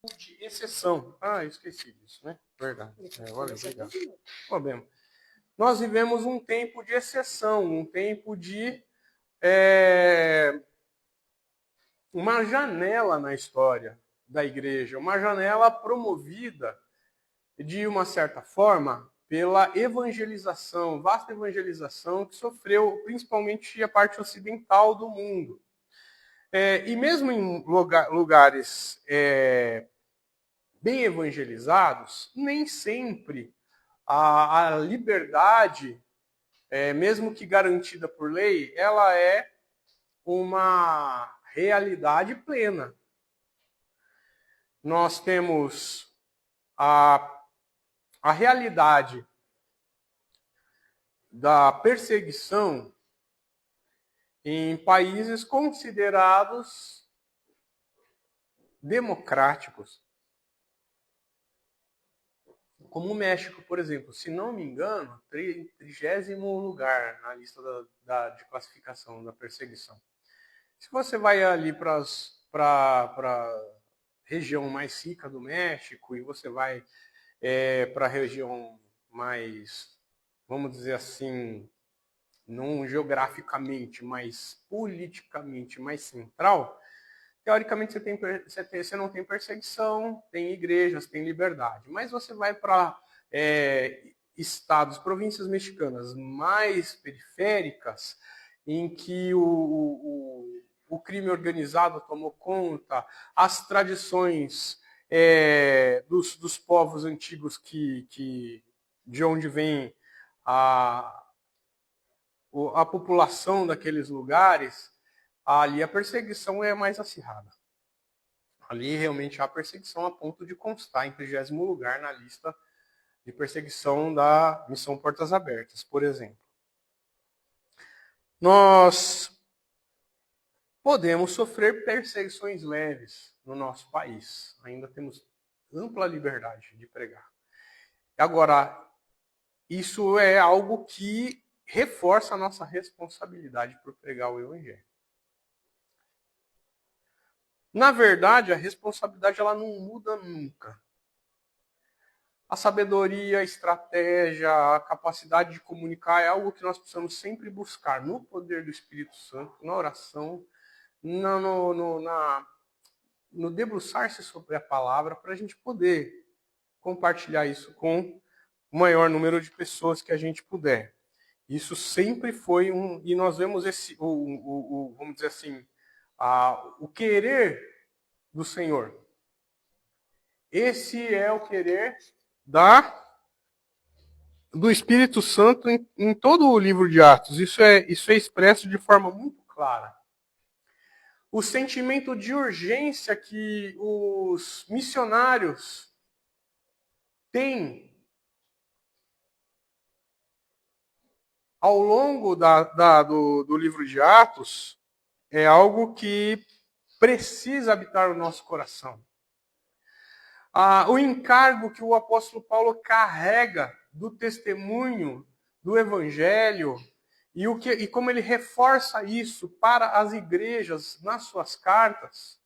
de exceção. Ah, eu esqueci disso, né? Verdade. Valeu, obrigado. Problema. Nós vivemos um tempo de exceção, um tempo de uma janela na história da igreja, uma janela promovida de uma certa forma pela evangelização, vasta evangelização que sofreu principalmente a parte ocidental do mundo. E mesmo em lugares bem evangelizados, nem sempre a liberdade, mesmo que garantida por lei, ela é uma realidade plena. Nós temos a realidade da perseguição em países considerados democráticos, como o México, por exemplo. Se não me engano, 30º lugar na lista de classificação da perseguição. Se você vai ali para a região mais rica do México e você vai para a região mais, vamos dizer assim, não geograficamente, mas politicamente mais central, teoricamente você não tem perseguição, tem igrejas, tem liberdade. Mas você vai para estados, províncias mexicanas mais periféricas, em que o crime organizado tomou conta, as tradições dos povos antigos de onde vem a população daqueles lugares, ali a perseguição é mais acirrada. Ali realmente há perseguição a ponto de constar em 30º lugar na lista de perseguição da Missão Portas Abertas, por exemplo. Nós podemos sofrer perseguições leves no nosso país. Ainda temos ampla liberdade de pregar. Agora, isso é algo que reforça a nossa responsabilidade por pregar o Evangelho. Na verdade, a responsabilidade ela não muda nunca. A sabedoria, a estratégia, a capacidade de comunicar é algo que nós precisamos sempre buscar no poder do Espírito Santo, na oração, no debruçar-se sobre a palavra, para a gente poder compartilhar isso com o maior número de pessoas que a gente puder. Isso sempre foi e nós vemos vamos dizer assim, o querer do Senhor. Esse é o querer do Espírito Santo em todo o livro de Atos. Isso é expresso de forma muito clara. O sentimento de urgência que os missionários têm ao longo do livro de Atos é algo que precisa habitar o nosso coração. O encargo que o apóstolo Paulo carrega do testemunho do Evangelho e como ele reforça isso para as igrejas nas suas cartas,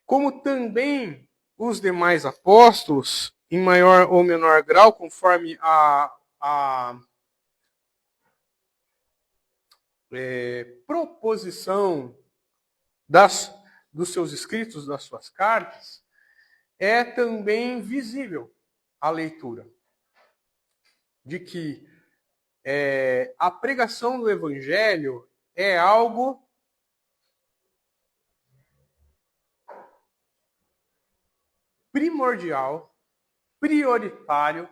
como também os demais apóstolos, em maior ou menor grau, conforme a proposição dos seus escritos, das suas cartas, é também visível a leitura de que a pregação do Evangelho é algo primordial, prioritário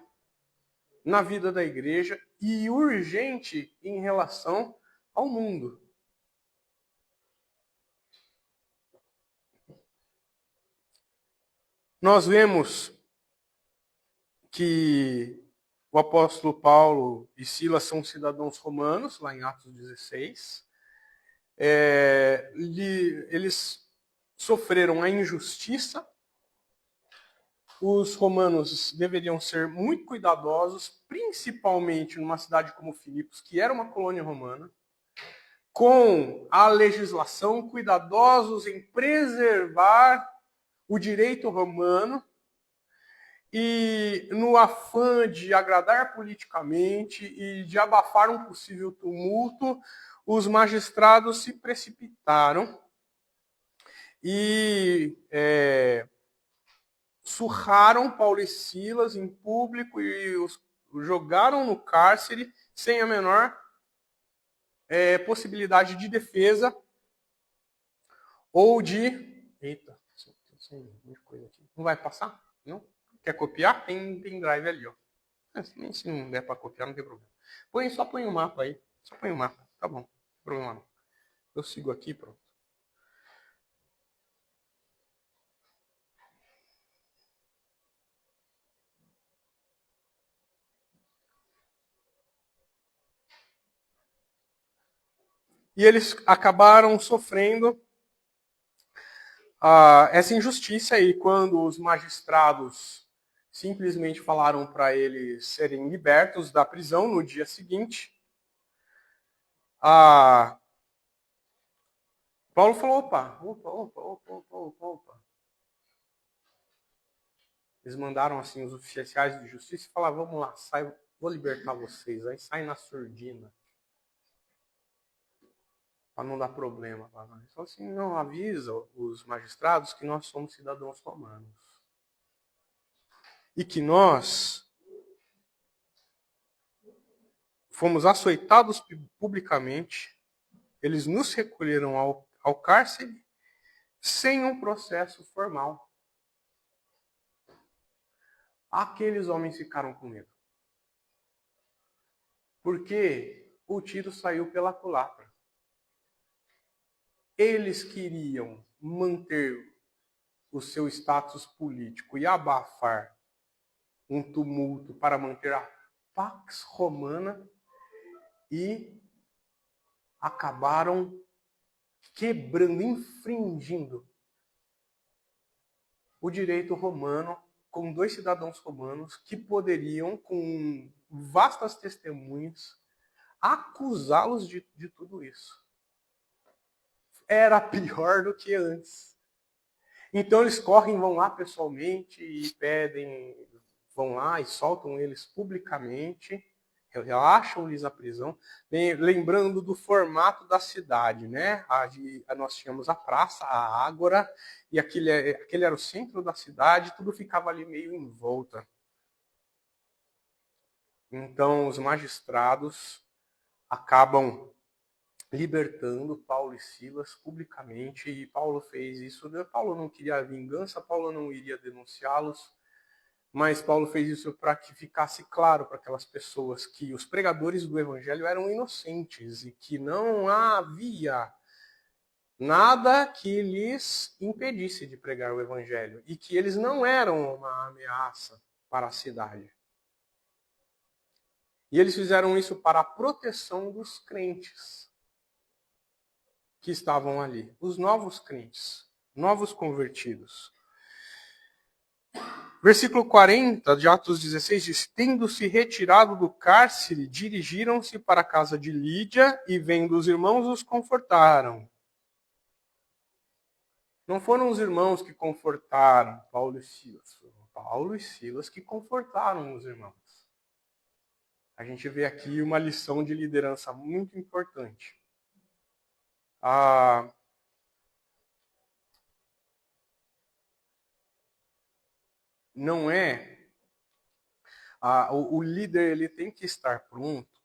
na vida da igreja e urgente em relação ao mundo. Nós vemos que o apóstolo Paulo e Silas são cidadãos romanos, lá em Atos 16. Eles sofreram a injustiça. Os romanos deveriam ser muito cuidadosos, principalmente numa cidade como Filipos, que era uma colônia romana, com a legislação, cuidadosos em preservar o direito romano e, no afã de agradar politicamente e de abafar um possível tumulto, os magistrados se precipitaram e surraram Paulo e Silas em público e os jogaram no cárcere sem a menor possibilidade de defesa ou de... Eita, tem coisa aqui. Não vai passar? Não? Quer copiar? Tem drive ali, ó. Nem se não der para copiar, não tem problema. Só põe o mapa aí. Só põe o mapa. Tá bom. Não tem problema não. Eu sigo aqui, pronto. E eles acabaram sofrendo essa injustiça aí, quando os magistrados simplesmente falaram para eles serem libertos da prisão no dia seguinte. Paulo falou, opa. Eles mandaram assim os oficiais de justiça e falaram, vamos lá, sai, vou libertar vocês. Aí sai na surdina. Para não dar problema. Ele falou assim, não, avisa os magistrados que nós somos cidadãos romanos. E que nós fomos açoitados publicamente, eles nos recolheram ao cárcere sem um processo formal. Aqueles homens ficaram com medo. Porque o tiro saiu pela culatra. Eles queriam manter o seu status político e abafar um tumulto para manter a Pax Romana e acabaram quebrando, infringindo o direito romano com 2 cidadãos romanos que poderiam, com vastas testemunhas, acusá-los de tudo isso. Era pior do que antes. Então eles correm, vão lá pessoalmente e pedem, vão lá e soltam eles publicamente, relaxam-lhes a prisão, lembrando do formato da cidade, né? Nós tínhamos a praça, a ágora, e aquele era o centro da cidade, tudo ficava ali meio em volta. Então os magistrados acabam libertando Paulo e Silas publicamente, e Paulo fez isso. Paulo não queria vingança, Paulo não iria denunciá-los, mas Paulo fez isso para que ficasse claro para aquelas pessoas que os pregadores do evangelho eram inocentes e que não havia nada que lhes impedisse de pregar o evangelho e que eles não eram uma ameaça para a cidade. E eles fizeram isso para a proteção dos crentes que estavam ali, os novos crentes, novos convertidos. Versículo 40 de Atos 16 diz, tendo-se retirado do cárcere, dirigiram-se para a casa de Lídia e, vendo os irmãos, os confortaram. Não foram os irmãos que confortaram Paulo e Silas, foram Paulo e Silas que confortaram os irmãos. A gente vê aqui uma lição de liderança muito importante. Não é... o líder ele tem que estar pronto,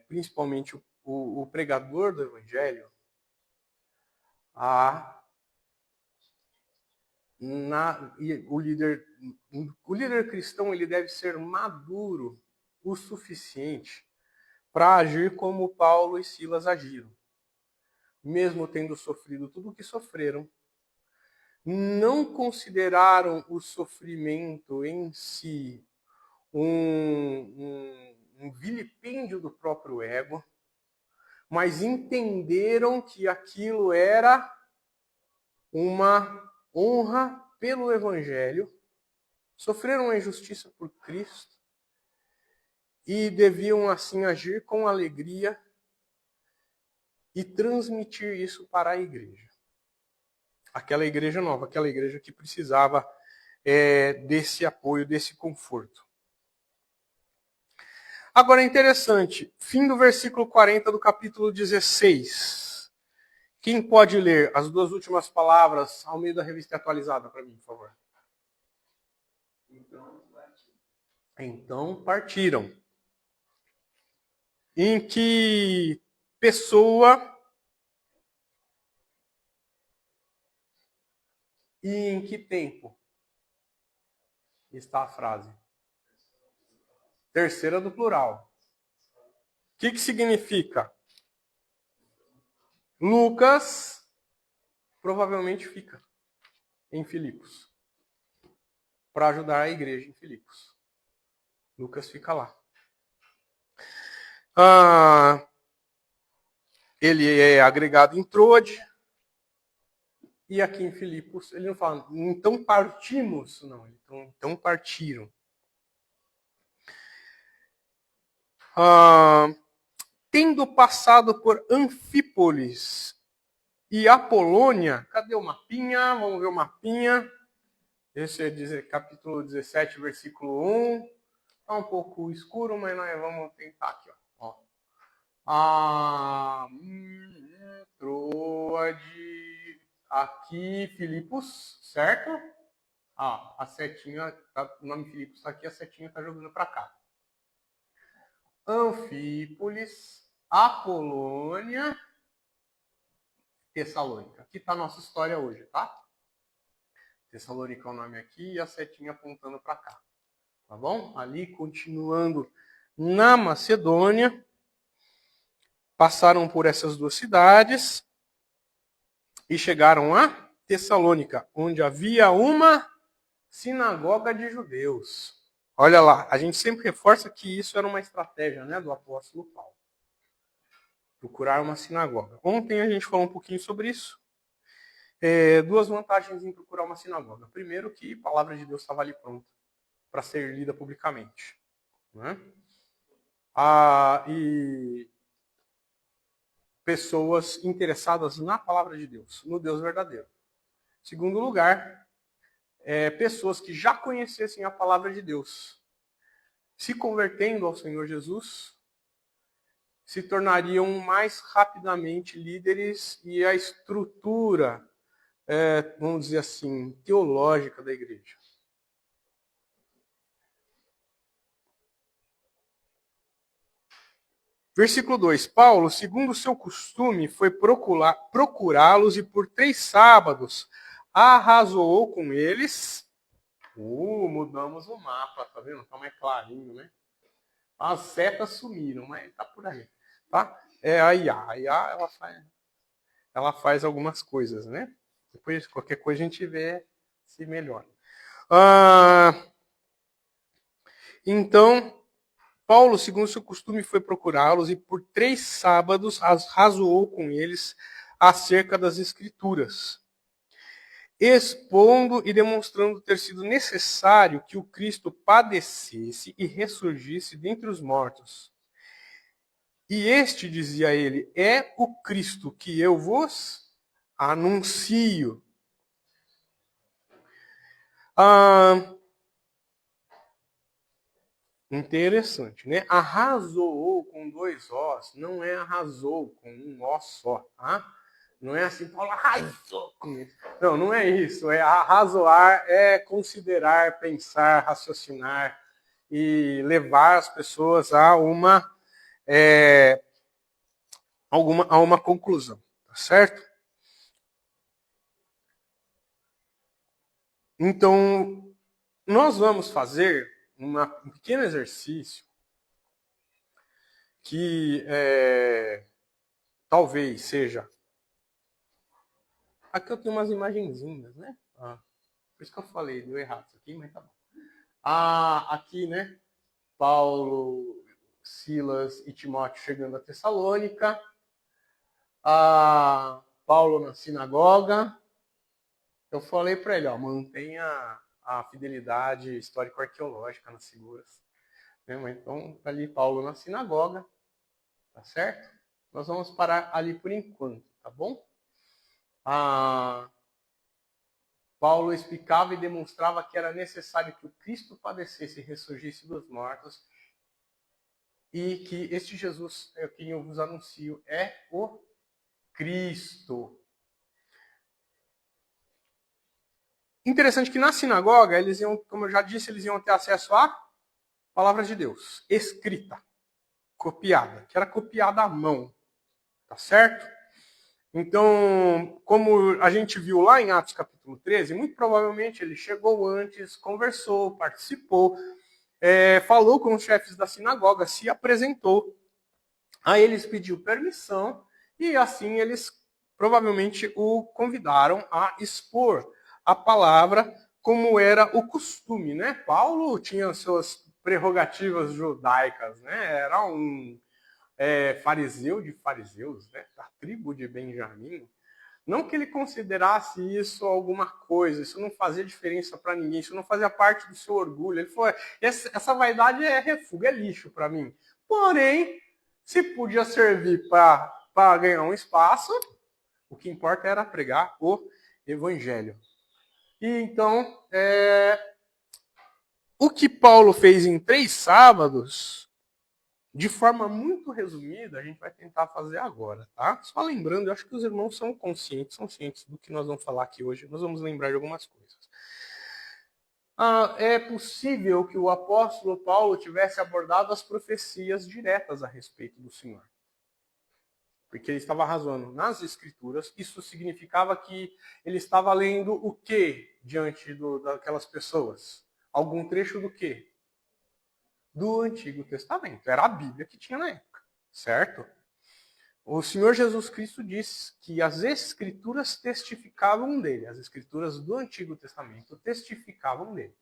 principalmente o pregador do evangelho, o líder cristão ele deve ser maduro o suficiente para agir como Paulo e Silas agiram. Mesmo tendo sofrido tudo o que sofreram, não consideraram o sofrimento em si um vilipêndio do próprio ego, mas entenderam que aquilo era uma honra pelo Evangelho, sofreram a injustiça por Cristo e deviam assim agir com alegria e transmitir isso para a igreja. aquela igreja nova, aquela igreja que precisava desse apoio, desse conforto. Agora é interessante, fim do versículo 40 do capítulo 16. Quem pode ler as duas últimas palavras ao meio da revista atualizada para mim, por favor? Então partiram. Em que pessoa e em que tempo está a frase? Terceira do plural. O que significa? Lucas provavelmente fica em Filipos para ajudar a igreja em Filipos. Lucas fica lá. Ele é agregado em Troade. E aqui em Filipos, ele não fala, então partimos. Não, então partiram. Tendo passado por Anfípolis e Apolônia, cadê o mapinha? Vamos ver o mapinha. Esse é capítulo 17, versículo 1. Está um pouco escuro, mas nós vamos tentar aqui. Ó. Troade, aqui Filipos, certo? A setinha, o nome Filipos está aqui, a setinha está jogando para cá. Anfípolis, Apolônia, Tessalônica. Aqui está a nossa história hoje, tá? Tessalônica é o nome aqui e a setinha apontando para cá. Tá bom? Ali, continuando na Macedônia, passaram por essas duas cidades e chegaram a Tessalônica, onde havia uma sinagoga de judeus. Olha lá, a gente sempre reforça que isso era uma estratégia, né, do apóstolo Paulo. Procurar uma sinagoga. Ontem a gente falou um pouquinho sobre isso. Duas vantagens em procurar uma sinagoga. Primeiro, que a palavra de Deus estava ali pronta para ser lida publicamente. Né? E pessoas interessadas na palavra de Deus, no Deus verdadeiro. Segundo lugar, pessoas que já conhecessem a palavra de Deus, se convertendo ao Senhor Jesus, se tornariam mais rapidamente líderes e a estrutura, vamos dizer assim, teológica da igreja. Versículo 2. Paulo, segundo o seu costume, foi procurá-los e por 3 sábados arrazoou com eles. Mudamos o mapa, tá vendo? Tá mais clarinho, né? As setas sumiram, mas tá por aí. Tá? A IA ela faz algumas coisas, né? Depois, qualquer coisa, a gente vê se melhora. Então, Paulo, segundo seu costume, foi procurá-los e por 3 sábados razoou com eles acerca das Escrituras, expondo e demonstrando ter sido necessário que o Cristo padecesse e ressurgisse dentre os mortos. E este, dizia ele, é o Cristo que eu vos anuncio. Interessante, né? Arrazoou com 2 Os, não é arrasou com um O só, tá? Não é assim, Paulo arrasou com isso. Não é isso. Arrazoar é considerar, pensar, raciocinar e levar as pessoas a uma conclusão, tá certo? Então, nós vamos fazer um pequeno exercício que talvez seja... Aqui eu tenho umas imagenzinhas, né? Por isso que eu falei, deu errado isso aqui, mas tá bom. Aqui, né? Paulo, Silas e Timóteo chegando a Tessalônica. Paulo na sinagoga. Eu falei para ele, mantenha a fidelidade histórico-arqueológica nas figuras. Então, ali Paulo na sinagoga, tá certo? Nós vamos parar ali por enquanto, tá bom? Paulo explicava e demonstrava que era necessário que o Cristo padecesse e ressurgisse dos mortos, e que este Jesus, quem eu vos anuncio, é o Cristo. Interessante que na sinagoga, eles iam, como eu já disse, eles iam ter acesso à palavra de Deus, escrita, copiada, que era copiada à mão, tá certo? Então, como a gente viu lá em Atos capítulo 13, muito provavelmente ele chegou antes, conversou, participou, falou com os chefes da sinagoga, se apresentou. Aí eles pediu permissão e assim eles provavelmente o convidaram a expor a palavra como era o costume, né? Paulo tinha suas prerrogativas judaicas, né? Era um fariseu de fariseus, né? Da tribo de Benjamim. Não que ele considerasse isso alguma coisa, isso não fazia diferença para ninguém, isso não fazia parte do seu orgulho. Ele falou, essa vaidade é refúgio, é lixo para mim. Porém, se podia servir para ganhar um espaço, o que importa era pregar o evangelho. E então, o que Paulo fez em 3 sábados, de forma muito resumida, a gente vai tentar fazer agora, tá? Só lembrando, eu acho que os irmãos são cientes do que nós vamos falar aqui hoje. Nós vamos lembrar de algumas coisas. É possível que o apóstolo Paulo tivesse abordado as profecias diretas a respeito do Senhor. Porque ele estava razoando nas Escrituras. Isso significava que ele estava lendo o quê diante daquelas pessoas? Algum trecho do quê? Do Antigo Testamento. Era a Bíblia que tinha na época, certo? O Senhor Jesus Cristo disse que as Escrituras testificavam dele. As Escrituras do Antigo Testamento testificavam dele.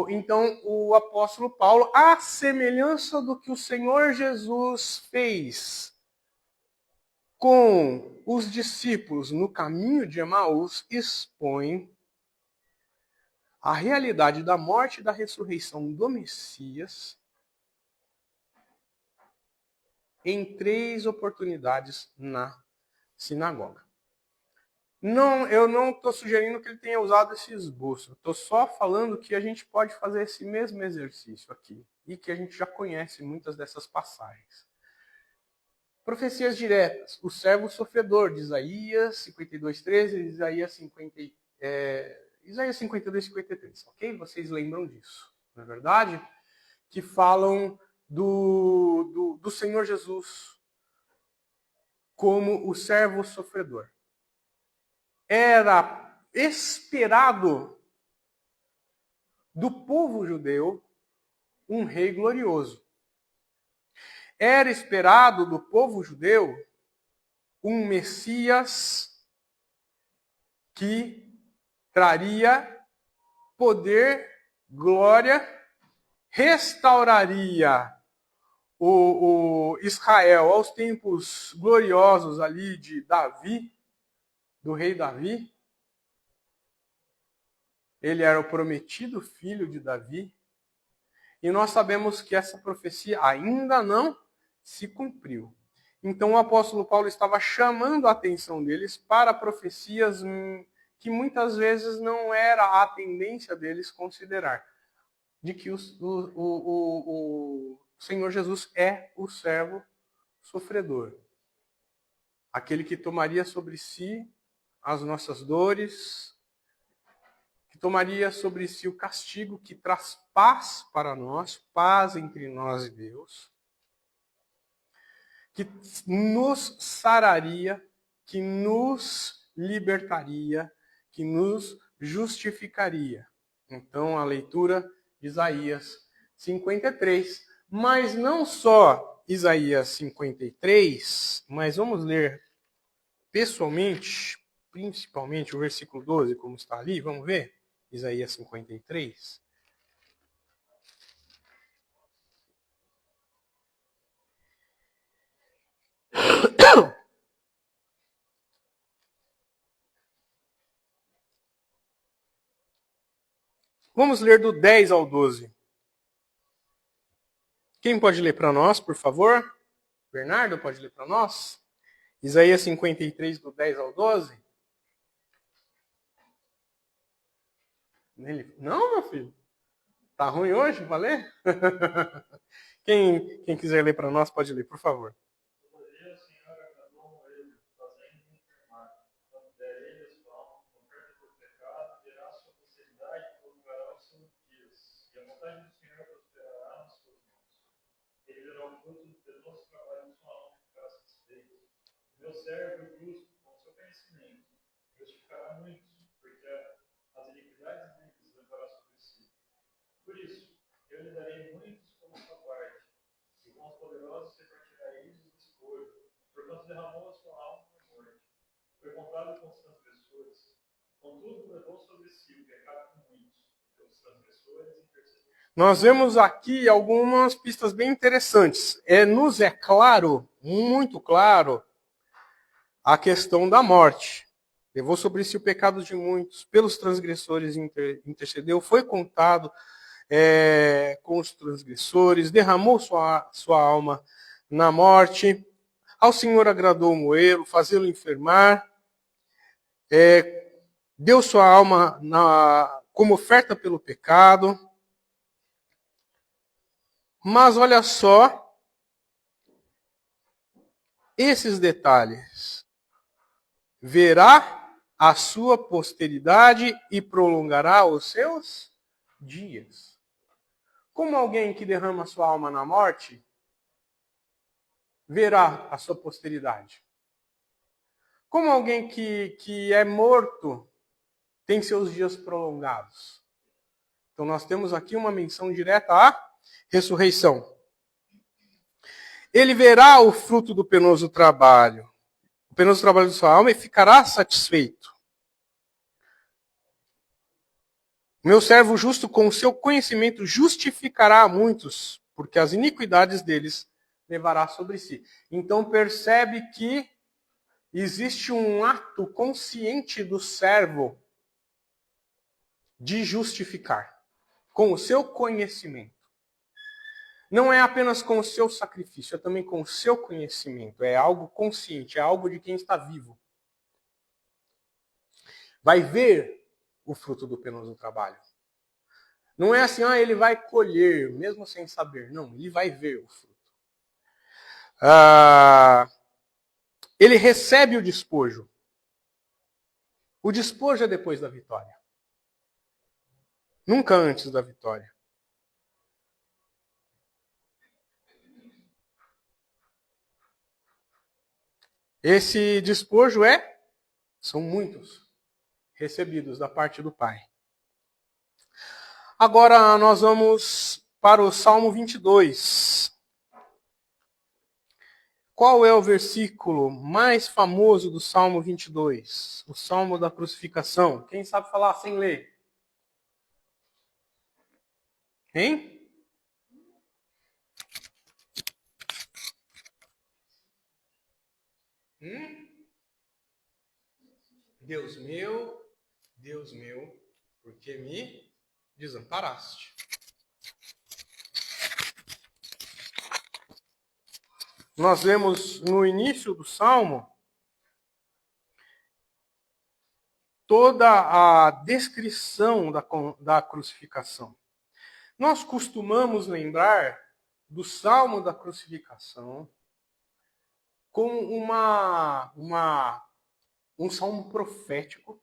Então, o apóstolo Paulo, à semelhança do que o Senhor Jesus fez com os discípulos no caminho de Emaús, expõe a realidade da morte e da ressurreição do Messias em 3 oportunidades na sinagoga. Eu não estou sugerindo que ele tenha usado esse esboço. Estou só falando que a gente pode fazer esse mesmo exercício aqui e que a gente já conhece muitas dessas passagens. Profecias diretas. O servo sofredor, de Isaías 52:13 e Isaías 52, 53. Ok? Vocês lembram disso, não é verdade? Que falam do Senhor Jesus como o servo sofredor. Era esperado do povo judeu um rei glorioso. Era esperado do povo judeu um Messias que traria poder, glória, restauraria o Israel aos tempos gloriosos ali de Davi, do rei Davi. Ele era o prometido filho de Davi. E nós sabemos que essa profecia ainda não se cumpriu. Então o apóstolo Paulo estava chamando a atenção deles para profecias que muitas vezes não era a tendência deles considerar. De que o Senhor Jesus é o servo sofredor. Aquele que tomaria sobre si as nossas dores, que tomaria sobre si o castigo que traz paz para nós, paz entre nós e Deus, que nos sararia, que nos libertaria, que nos justificaria. Então, a leitura de Isaías 53, mas não só Isaías 53, mas vamos ler pessoalmente, principalmente o versículo 12, como está ali, vamos ver? Isaías 53. Vamos ler do 10 ao 12. Quem pode ler para nós, por favor? Bernardo, pode ler para nós? Isaías 53, do 10 ao 12. Não, meu filho. Tá ruim hoje? Valeu? Quem quiser ler para nós, pode ler, por favor. Meu servo justo, com seu conhecimento, justificará muitos, porque as iniquidades deles levará sobre si. Por isso, eu lhe darei muitos como sua parte, e com os poderosos repartirá eles o despojo, porquanto derramou a sua alma na morte. Foi contado com os transgressores, contudo levou sobre si o pecado de muitos, pelos transgressores intercedentes. Nós vemos aqui algumas pistas bem interessantes. Nos é claro, muito claro, a questão da morte. Levou sobre si o pecado de muitos, pelos transgressores intercedeu, foi contado com os transgressores, derramou sua alma na morte. Ao Senhor agradou moê-lo, fazê-lo enfermar, deu sua alma como oferta pelo pecado. Mas olha só esses detalhes. Verá a sua posteridade e prolongará os seus dias. Como alguém que derrama sua alma na morte, verá a sua posteridade. Como alguém que é morto, tem seus dias prolongados. Então nós temos aqui uma menção direta à ressurreição. Ele verá o fruto do penoso trabalho. O penoso trabalho de sua alma e ficará satisfeito. Meu servo justo, com o seu conhecimento, justificará a muitos, porque as iniquidades deles levará sobre si. Então percebe que existe um ato consciente do servo de justificar, com o seu conhecimento. Não é apenas com o seu sacrifício, é também com o seu conhecimento. É algo consciente, é algo de quem está vivo. Vai ver o fruto do penoso trabalho. Não é assim, ele vai colher, mesmo sem saber. Não, ele vai ver o fruto. Ele recebe o despojo. O despojo é depois da vitória. Nunca antes da vitória. Esse despojo são muitos recebidos da parte do Pai. Agora nós vamos para o Salmo 22. Qual é o versículo mais famoso do Salmo 22? O Salmo da crucificação. Quem sabe falar sem ler? Hein? Deus meu, por que me desamparaste? Nós vemos no início do Salmo toda a descrição da crucificação. Nós costumamos lembrar do Salmo da crucificação como um salmo profético,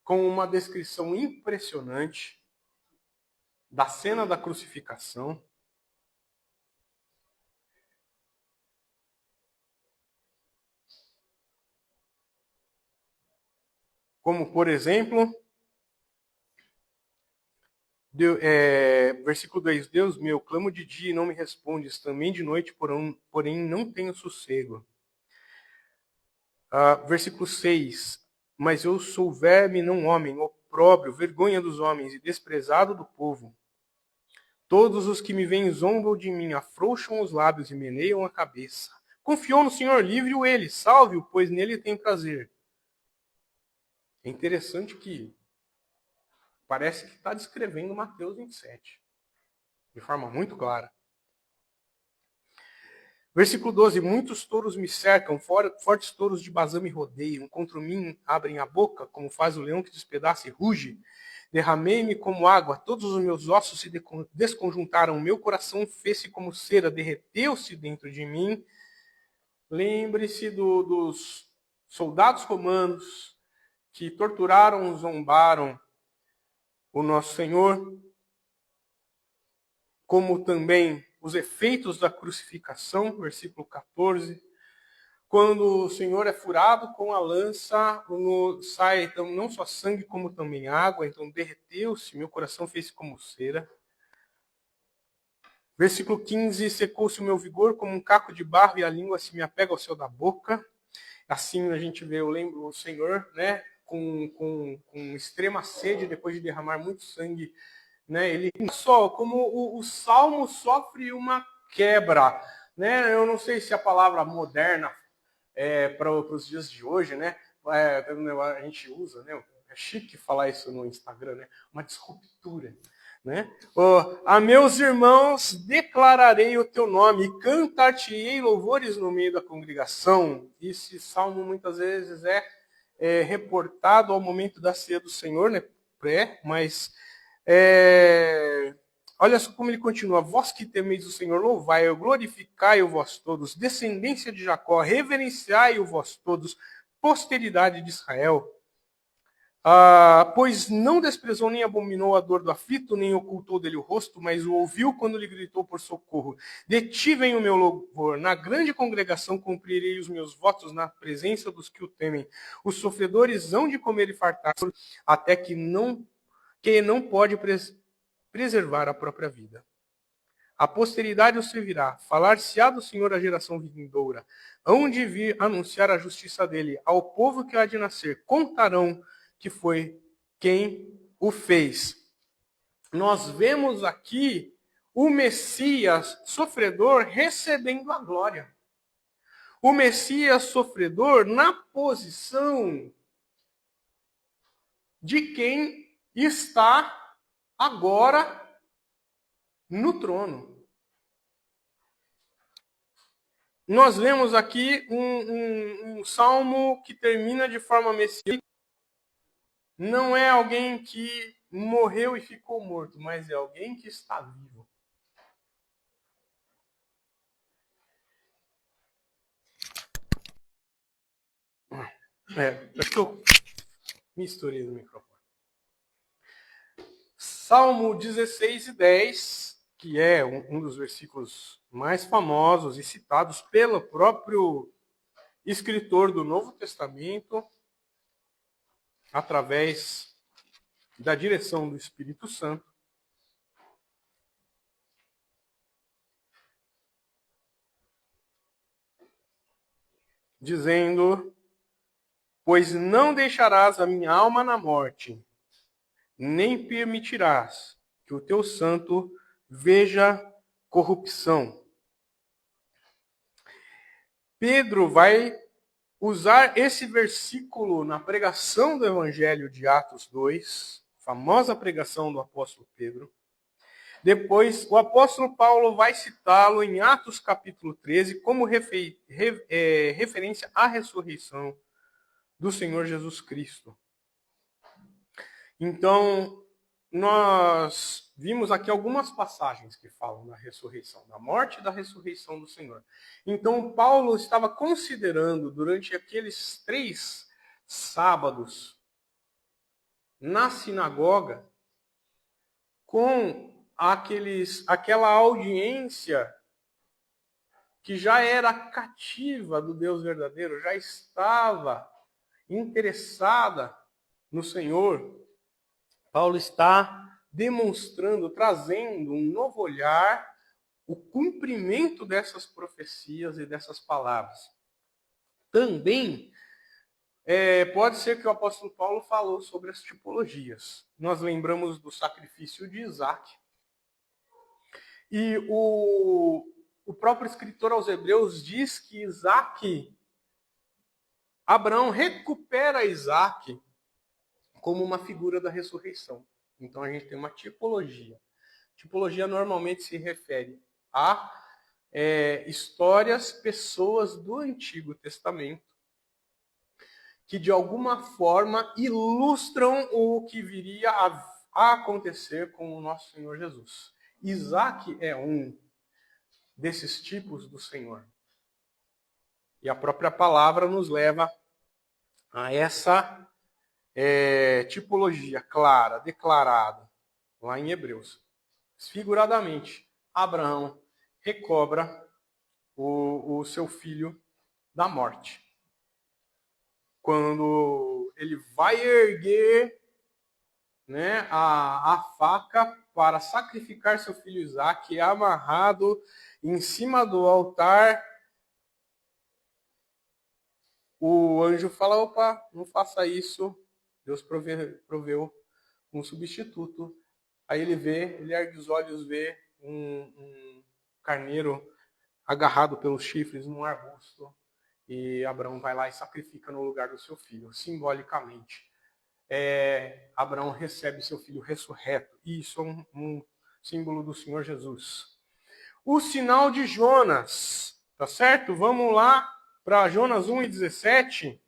com uma descrição impressionante da cena da crucificação. Como, por exemplo, versículo 2, Deus meu, clamo de dia e não me respondes, também de noite, porém não tenho sossego. Versículo 6, mas eu sou verme, não homem, opróbrio, vergonha dos homens e desprezado do povo. Todos os que me veem zombam de mim, afrouxam os lábios e meneiam a cabeça. Confiou no Senhor, livre-o ele, salve-o, pois nele tem prazer. É interessante que parece que está descrevendo Mateus 27, de forma muito clara. Versículo 12, muitos touros me cercam, fortes touros de Bazã me rodeiam, contra mim abrem a boca, como faz o leão que despedaça e ruge. Derramei-me como água, todos os meus ossos se desconjuntaram, meu coração fez-se como cera, derreteu-se dentro de mim. Lembre-se dos soldados romanos que torturaram, zombaram o nosso Senhor, como também os efeitos da crucificação, versículo 14. Quando o Senhor é furado com a lança, sai então, não só sangue, como também água. Então derreteu-se, meu coração fez como cera. Versículo 15, secou-se o meu vigor como um caco de barro e a língua se me apega ao céu da boca. Assim a gente vê, eu lembro o Senhor, né, com extrema sede, depois de derramar muito sangue, né, ele só, como o Salmo sofre uma quebra, né, eu não sei se a palavra moderna para os dias de hoje, né? A gente usa, né? É chique falar isso no Instagram, né? Uma disruptura, né? A meus irmãos declararei o teu nome, cantar-te-ei louvores no meio da congregação. Esse salmo muitas vezes é reportado ao momento da ceia do Senhor, né? Mas olha só como ele continua. Vós que temeis o Senhor, louvai-o, glorificai-o vós todos, descendência de Jacó, reverenciai-o vós todos, posteridade de Israel. Pois não desprezou nem abominou a dor do aflito, nem ocultou dele o rosto, mas o ouviu quando lhe gritou por socorro. Detivem o meu louvor, na grande congregação cumprirei os meus votos na presença dos que o temem. Os sofredores hão de comer e fartar, até que não pode preservar a própria vida. A posteridade o servirá, falar-se-á do Senhor a geração vindoura, hão de vir anunciar a justiça dele, ao povo que há de nascer, contarão que foi quem o fez. Nós vemos aqui o Messias sofredor recebendo a glória. O Messias sofredor na posição de quem está agora no trono. Nós lemos aqui um salmo que termina de forma messiânica. Não é alguém que morreu e ficou morto, mas é alguém que está vivo. Acho que eu misturei no microfone. Salmo 16 e 10, que é um dos versículos mais famosos e citados pelo próprio escritor do Novo Testamento, através da direção do Espírito Santo. Dizendo: pois não deixarás a minha alma na morte, nem permitirás que o teu santo veja corrupção. Pedro vai usar esse versículo na pregação do Evangelho de Atos 2, famosa pregação do apóstolo Pedro. Depois, o apóstolo Paulo vai citá-lo em Atos capítulo 13 como referência à ressurreição do Senhor Jesus Cristo. Então, nós vimos aqui algumas passagens que falam da ressurreição, da morte e da ressurreição do Senhor. Então, Paulo estava considerando, durante aqueles 3 sábados, na sinagoga, com aquela audiência que já era cativa do Deus verdadeiro, já estava interessada no Senhor. Paulo está demonstrando, trazendo um novo olhar, o cumprimento dessas profecias e dessas palavras. Também pode ser que o apóstolo Paulo falou sobre as tipologias. Nós lembramos do sacrifício de Isaac. E o próprio escritor aos Hebreus diz que Abraão recupera Isaac como uma figura da ressurreição. Então a gente tem uma tipologia. Tipologia normalmente se refere a histórias, pessoas do Antigo Testamento que de alguma forma ilustram o que viria acontecer com o nosso Senhor Jesus. Isaac é um desses tipos do Senhor. E a própria palavra nos leva a essa tipologia clara, declarada, lá em Hebreus. Figuradamente, Abraão recobra o seu filho da morte. Quando ele vai erguer, né, a faca para sacrificar seu filho Isaque, amarrado em cima do altar, o anjo fala, opa, não faça isso. Deus proveu um substituto. Aí ele ergue os olhos, vê um carneiro agarrado pelos chifres num arbusto. E Abraão vai lá e sacrifica no lugar do seu filho, simbolicamente. Abraão recebe seu filho ressurreto. E isso é um símbolo do Senhor Jesus. O sinal de Jonas, tá certo? Vamos lá para Jonas 1:17.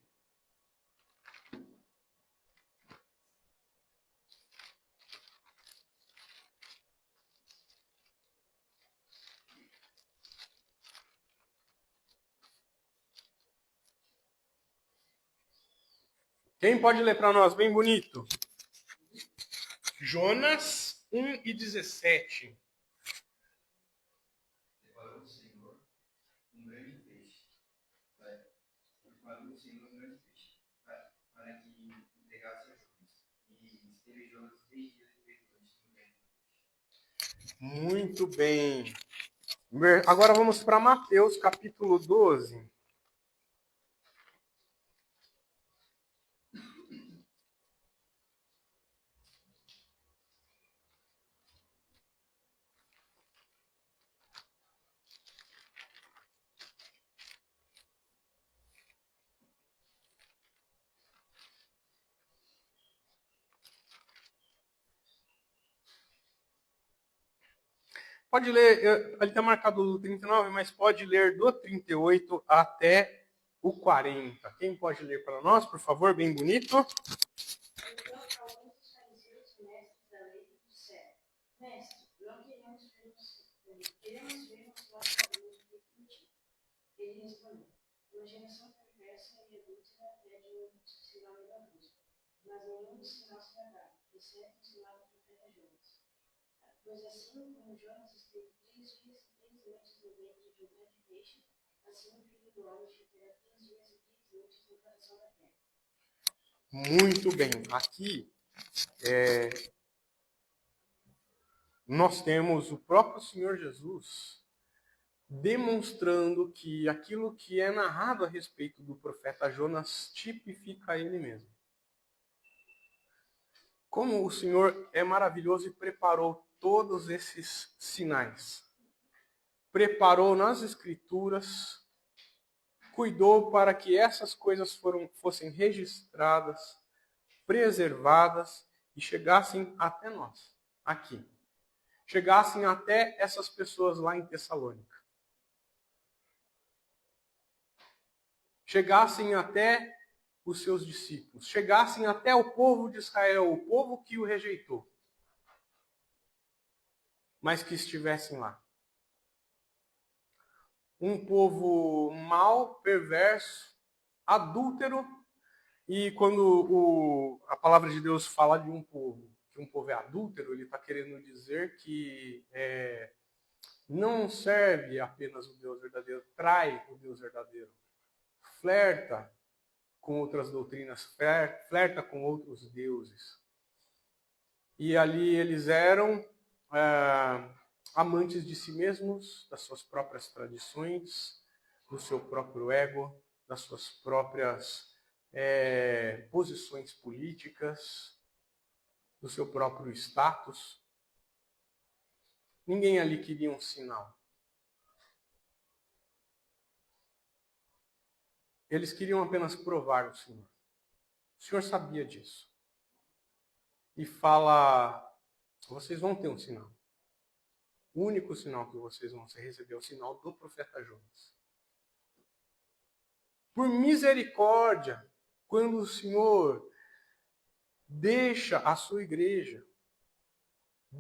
Quem pode ler para nós bem bonito? Jonas 1:17. Preparou o Senhor um grande peixe. Preparou o Senhor um grande peixe para que entregasse a Jonas. E esteve Jonas 3 dias e 3 noites no meio do peixe. Muito bem. Agora vamos para Mateus capítulo 12. Pode ler, ali está marcado do 39, mas pode ler do 38 até o 40. Quem pode ler para nós, por favor, bem bonito? Então, alguns dos fariseus e mestres da lei disseram: Mestre, não queremos ver os nossos alunos feito por ti. Ele respondeu: Uma geração perversa e adúltera pede um sinal milagroso, mas nenhum sinal será dado, exceto o sinal do profeta Jonas. Pois assim como Jonas esteve 3 dias e 3 noites no ventre de um grande peixe, assim o Filho do Homem ficará 3 dias e 3 noites no coração da terra. Muito bem. Aqui nós temos o próprio Senhor Jesus demonstrando que aquilo que é narrado a respeito do profeta Jonas tipifica ele mesmo. Como o Senhor é maravilhoso e preparou todos esses sinais. Preparou nas Escrituras, cuidou para que essas coisas fossem registradas, preservadas e chegassem até nós, aqui. Chegassem até essas pessoas lá em Tessalônica. Chegassem até os seus discípulos. Chegassem até o povo de Israel, o povo que o rejeitou. Mas que estivessem lá. Um povo mau, perverso, adúltero. E quando a palavra de Deus fala de um povo, que um povo é adúltero, ele está querendo dizer que não serve apenas o Deus verdadeiro, trai o Deus verdadeiro. Flerta com outras doutrinas, flerta com outros deuses. E ali eles eram amantes de si mesmos, das suas próprias tradições, do seu próprio ego, das suas próprias posições políticas, do seu próprio status. Ninguém ali queria um sinal. Eles queriam apenas provar o Senhor. O Senhor sabia disso. E fala, vocês vão ter um sinal. O único sinal que vocês vão receber é o sinal do profeta Jonas. Por misericórdia, quando o Senhor deixa a sua igreja,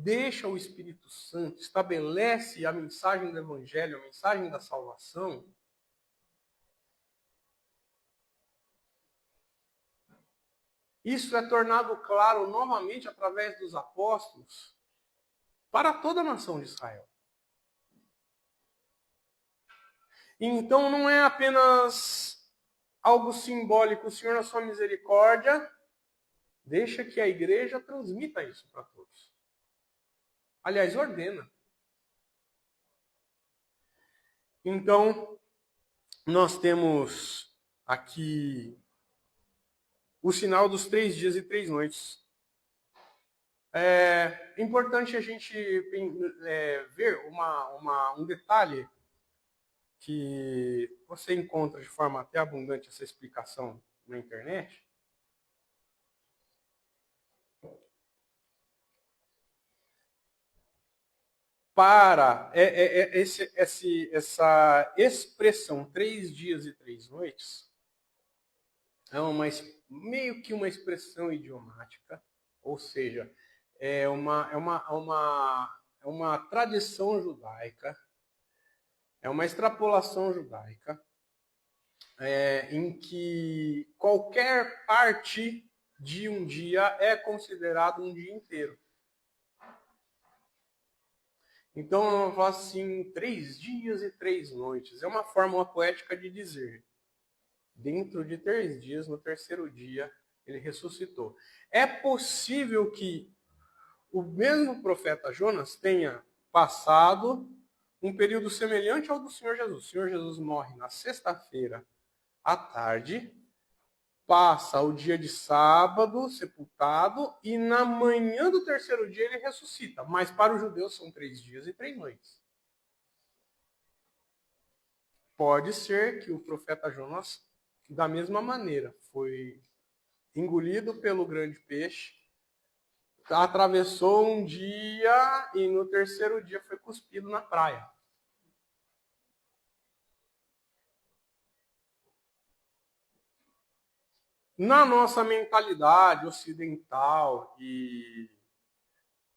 deixa o Espírito Santo, estabelece a mensagem do Evangelho, a mensagem da salvação, isso é tornado claro novamente através dos apóstolos para toda a nação de Israel. Então não é apenas algo simbólico, o Senhor, na sua misericórdia, deixa que a igreja transmita isso para todos. Aliás, ordena. Então, nós temos aqui o sinal dos 3 dias e 3 noites. É importante a gente ver um detalhe que você encontra de forma até abundante essa explicação na internet. Para essa expressão 3 dias e 3 noites, é meio que uma expressão idiomática, ou seja, é uma tradição judaica, é uma extrapolação judaica, em que qualquer parte de um dia é considerado um dia inteiro. Então, eu falo assim, 3 dias e 3 noites. É uma fórmula poética de dizer, dentro de 3 dias, no terceiro dia, ele ressuscitou. É possível que o mesmo profeta Jonas tenha passado um período semelhante ao do Senhor Jesus. O Senhor Jesus morre na sexta-feira à tarde, passa o dia de sábado sepultado e na manhã do terceiro dia ele ressuscita. Mas para os judeus são 3 dias e 3 noites. Pode ser que o profeta Jonas, da mesma maneira, foi engolido pelo grande peixe, atravessou um dia e no terceiro dia foi cuspido na praia. Na nossa mentalidade ocidental e,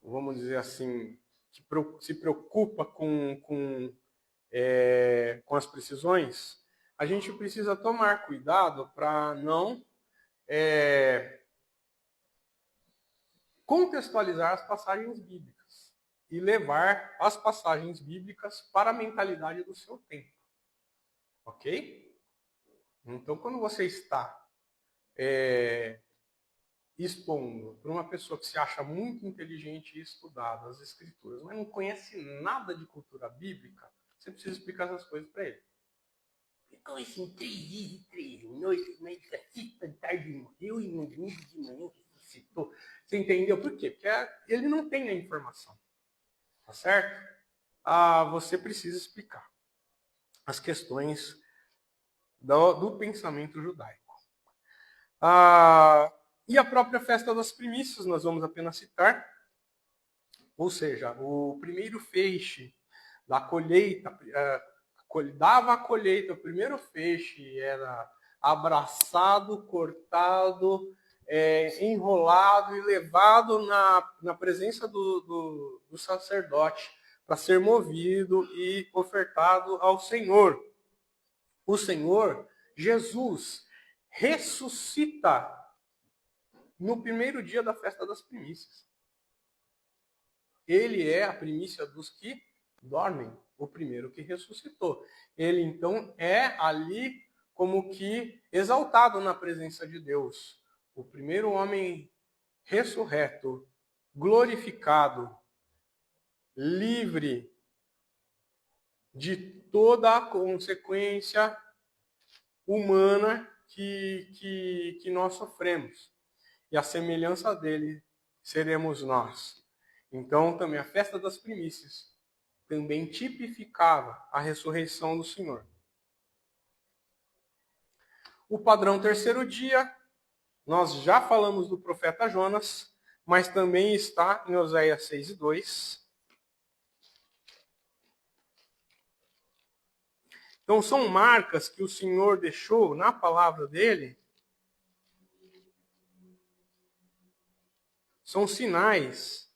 vamos dizer assim, que se preocupa com as precisões, a gente precisa tomar cuidado para não contextualizar as passagens bíblicas e levar as passagens bíblicas para a mentalidade do seu tempo. Ok? Então, quando você está expondo para uma pessoa que se acha muito inteligente e estudada as escrituras, mas não conhece nada de cultura bíblica, você precisa explicar essas coisas para ele. Ficou assim, 3 dias e 3 noites, mas assista tarde morreu e no domingo de manhã ressuscitou. Você entendeu por quê? Porque ele não tem a informação. Tá certo? Você precisa explicar as questões do pensamento judaico. E a própria festa das primícias, nós vamos apenas citar. Ou seja, o primeiro feixe da colheita, dava a colheita, o primeiro feixe era abraçado, cortado, enrolado e levado na presença do sacerdote para ser movido e ofertado ao Senhor. O Senhor, Jesus, ressuscita no primeiro dia da festa das primícias. Ele é a primícia dos que dormem, o primeiro que ressuscitou. Ele, então, é ali como que exaltado na presença de Deus. O primeiro homem ressurreto, glorificado, livre de toda a consequência humana que nós sofremos. E a semelhança dele seremos nós. Então, também a festa das primícias também tipificava a ressurreição do Senhor. O padrão terceiro dia, nós já falamos do profeta Jonas, mas também está em Oséias 6:2. Então, são marcas que o Senhor deixou na palavra dele. São sinais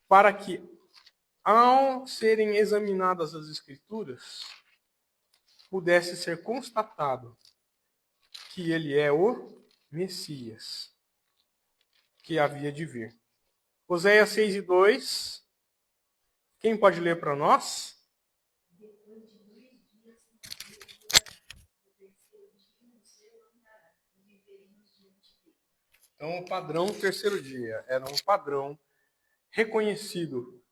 para que, ao serem examinadas as Escrituras, pudesse ser constatado que ele é o Messias, que havia de vir. Oséias 6:2. Quem pode ler para nós? Depois de 2 dias, no terceiro dia, você levantará e viveremos diante dele. Então, o padrão terceiro dia era um padrão reconhecido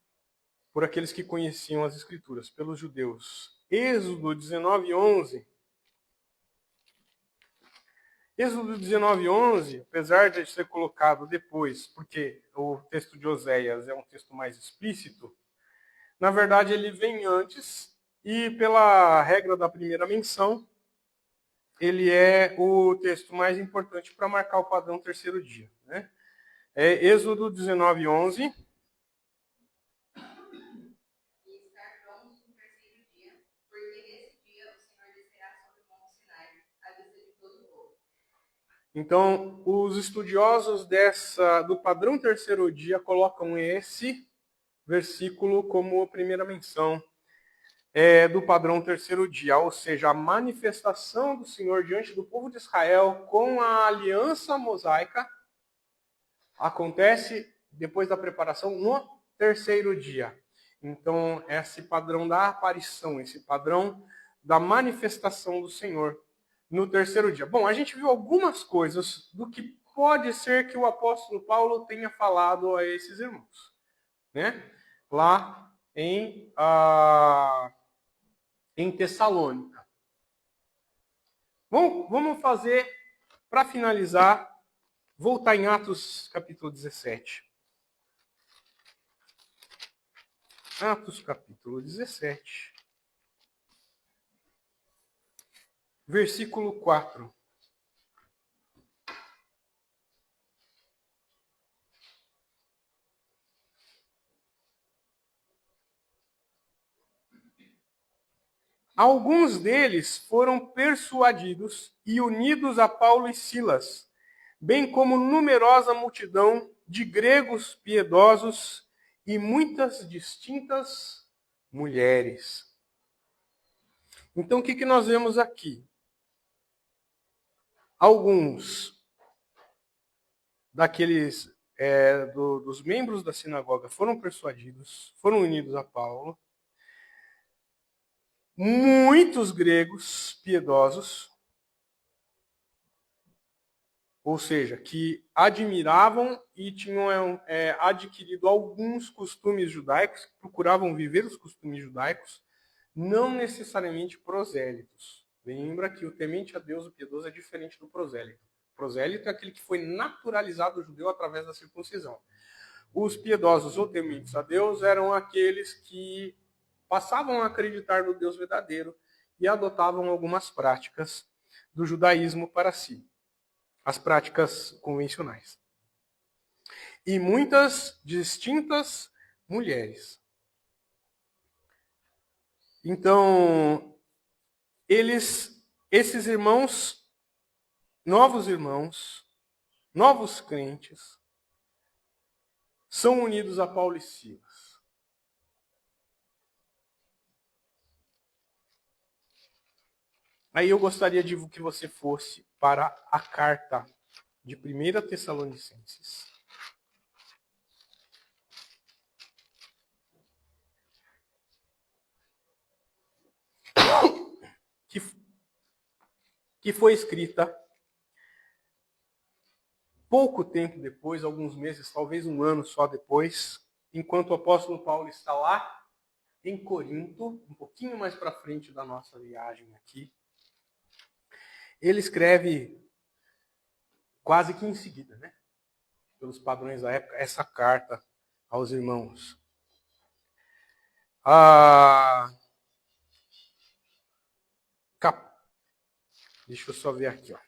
por aqueles que conheciam as Escrituras, pelos judeus. Êxodo 19:11. Êxodo 19:11, apesar de ser colocado depois, porque o texto de Oséias é um texto mais explícito, na verdade ele vem antes e, pela regra da primeira menção, ele é o texto mais importante para marcar o padrão terceiro dia, né? É Êxodo 19:11. E estar prontos no terceiro dia, porque nesse dia o Senhor descerá sobre o monte Sinai, à vista de todo o povo. Então, os estudiosos do padrão terceiro dia colocam esse versículo como a primeira menção do padrão terceiro dia, ou seja, a manifestação do Senhor diante do povo de Israel com a aliança mosaica acontece depois da preparação no terceiro dia. Então, esse padrão da aparição, esse padrão da manifestação do Senhor no terceiro dia. Bom, a gente viu algumas coisas do que pode ser que o apóstolo Paulo tenha falado a esses irmãos, né? Lá em Tessalônica. Bom, vamos fazer, para finalizar, voltar em Atos capítulo 17. Atos capítulo 17. Versículo 4. Alguns deles foram persuadidos e unidos a Paulo e Silas, bem como numerosa multidão de gregos piedosos e muitas distintas mulheres. Então, o que nós vemos aqui? Alguns daqueles dos membros da sinagoga foram persuadidos, foram unidos a Paulo. Muitos gregos piedosos, ou seja, que admiravam e tinham adquirido alguns costumes judaicos, procuravam viver os costumes judaicos, não necessariamente prosélitos. Lembra que o temente a Deus, o piedoso, é diferente do prosélito. O prosélito é aquele que foi naturalizado judeu através da circuncisão. Os piedosos ou tementes a Deus eram aqueles que passavam a acreditar no Deus verdadeiro e adotavam algumas práticas do judaísmo para si, as práticas convencionais. E muitas distintas mulheres. Então, esses irmãos, novos crentes, são unidos a Paulo e Silas. Aí eu gostaria de que você fosse para a carta de 1 Tessalonicenses. Que foi escrita pouco tempo depois, alguns meses, talvez um ano só depois, enquanto o apóstolo Paulo está lá em Corinto, um pouquinho mais para frente da nossa viagem aqui. Ele escreve quase que em seguida, né? Pelos padrões da época, essa carta aos irmãos. Deixa eu só ver aqui, ó.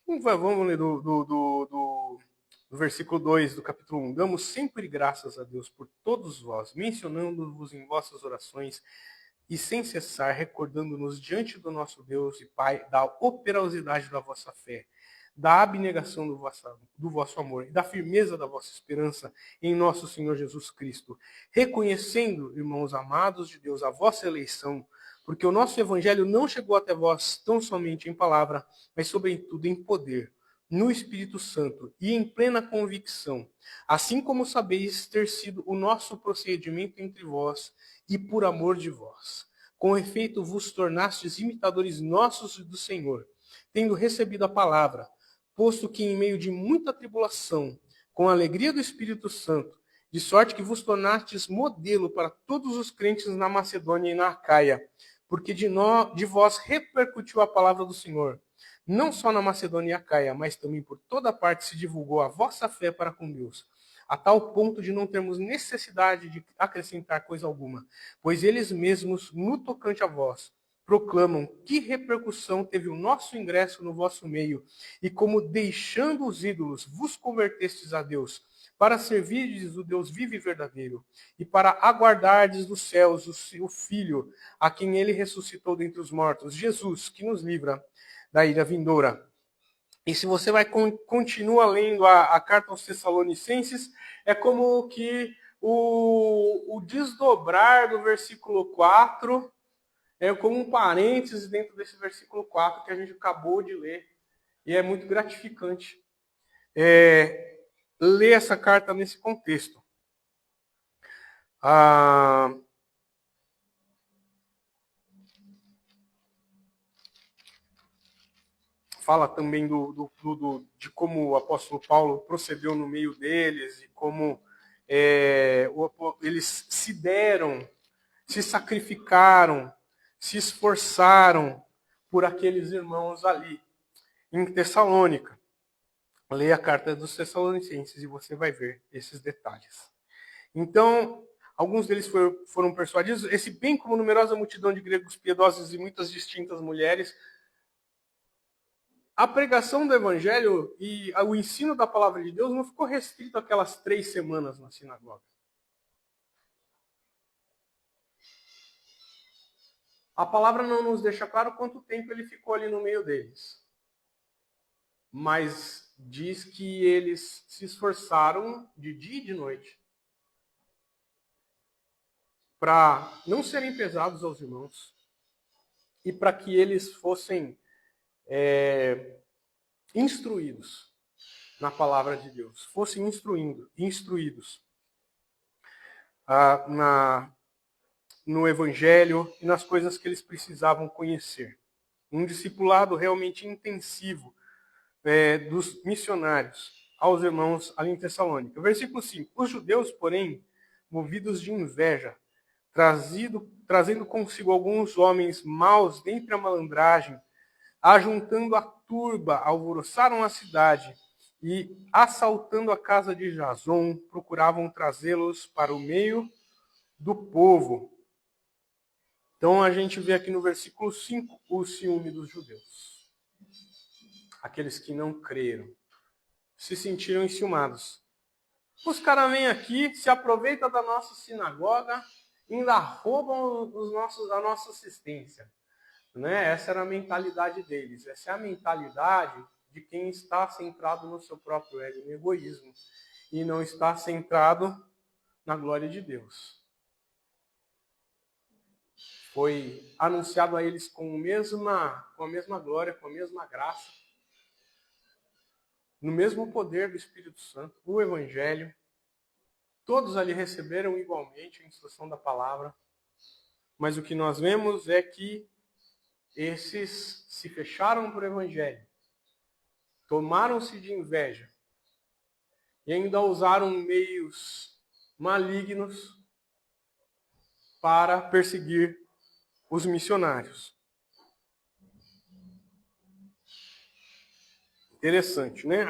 Vamos ler do versículo 2 do capítulo 1. Damos sempre graças a Deus por todos vós, mencionando-vos em vossas orações e sem cessar recordando-nos diante do nosso Deus e Pai da operosidade da vossa fé, da abnegação do vosso amor e da firmeza da vossa esperança em nosso Senhor Jesus Cristo, reconhecendo, irmãos amados de Deus, a vossa eleição, porque o nosso evangelho não chegou até vós tão somente em palavra, mas sobretudo em poder, no Espírito Santo e em plena convicção, assim como sabeis ter sido o nosso procedimento entre vós e por amor de vós. Com efeito vos tornastes imitadores nossos do Senhor, tendo recebido a palavra, posto que em meio de muita tribulação, com a alegria do Espírito Santo, de sorte que vos tornastes modelo para todos os crentes na Macedônia e na Acaia, porque de vós repercutiu a palavra do Senhor. Não só na Macedônia e Acaia, mas também por toda parte se divulgou a vossa fé para com Deus, a tal ponto de não termos necessidade de acrescentar coisa alguma, pois eles mesmos, no tocante a vós, proclamam que repercussão teve o nosso ingresso no vosso meio, e como deixando os ídolos vos convertestes a Deus, para servirdes o Deus vivo e verdadeiro, e para aguardardes dos céus o Filho, a quem ele ressuscitou dentre os mortos, Jesus, que nos livra da ira vindoura. E se você continua lendo a carta aos Tessalonicenses, é como que o desdobrar do versículo 4 é como um parênteses dentro desse versículo 4 que a gente acabou de ler. E é muito gratificante ler essa carta nesse contexto. Fala também de como o apóstolo Paulo procedeu no meio deles e como eles se deram, se sacrificaram, se esforçaram por aqueles irmãos ali em Tessalônica. Leia a carta dos Tessalonicenses e você vai ver esses detalhes. Então, alguns deles foram persuadidos, esse bem como numerosa multidão de gregos piedosos e muitas distintas mulheres. A pregação do evangelho e o ensino da palavra de Deus não ficou restrito àquelas 3 semanas na sinagoga. A palavra não nos deixa claro quanto tempo ele ficou ali no meio deles. Mas diz que eles se esforçaram de dia e de noite para não serem pesados aos irmãos e para que eles fossem instruídos na palavra de Deus, fossem instruídos no evangelho e nas coisas que eles precisavam conhecer. Um discipulado realmente intensivo dos missionários aos irmãos ali em Tessalônica. Versículo 5. Os judeus, porém, movidos de inveja, trazendo consigo alguns homens maus dentre a malandragem, ajuntando a turba, alvoroçaram a cidade e, assaltando a casa de Jason, procuravam trazê-los para o meio do povo. Então a gente vê aqui no versículo 5 o ciúme dos judeus. Aqueles que não creram, se sentiram enciumados. Os caras vêm aqui, se aproveitam da nossa sinagoga, ainda roubam a nossa assistência. Né? Essa era a mentalidade deles. Essa é a mentalidade de quem está centrado no seu próprio ego e egoísmo e não está centrado na glória de Deus. Foi anunciado a eles com a mesma glória, com a mesma graça, no mesmo poder do Espírito Santo, o Evangelho. Todos ali receberam igualmente a instrução da palavra, mas o que nós vemos é que esses se fecharam para o Evangelho, tomaram-se de inveja e ainda usaram meios malignos para perseguir os missionários. Interessante, né?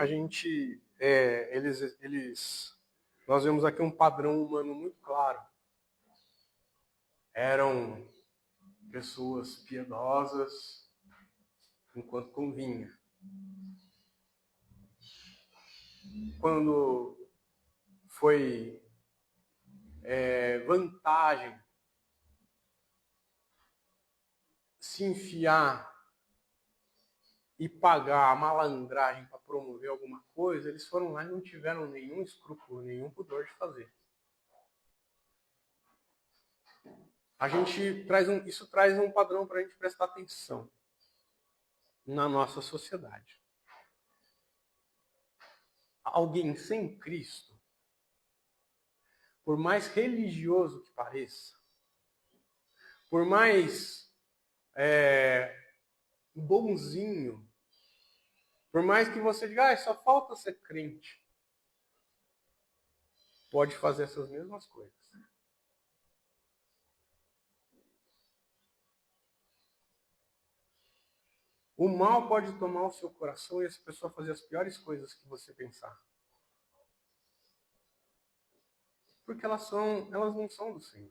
Nós vemos aqui um padrão humano muito claro. Eram pessoas piedosas enquanto convinha. Quando foi vantagem se enfiar e pagar a malandragem para promover alguma coisa, eles foram lá e não tiveram nenhum escrúpulo, nenhum pudor de fazer. Isso traz um padrão para a gente prestar atenção na nossa sociedade. Alguém sem Cristo, por mais religioso que pareça, por mais bonzinho, por mais que você diga, só falta ser crente, pode fazer essas mesmas coisas. O mal pode tomar o seu coração e essa pessoa fazer as piores coisas que você pensar. Porque elas não são do Senhor.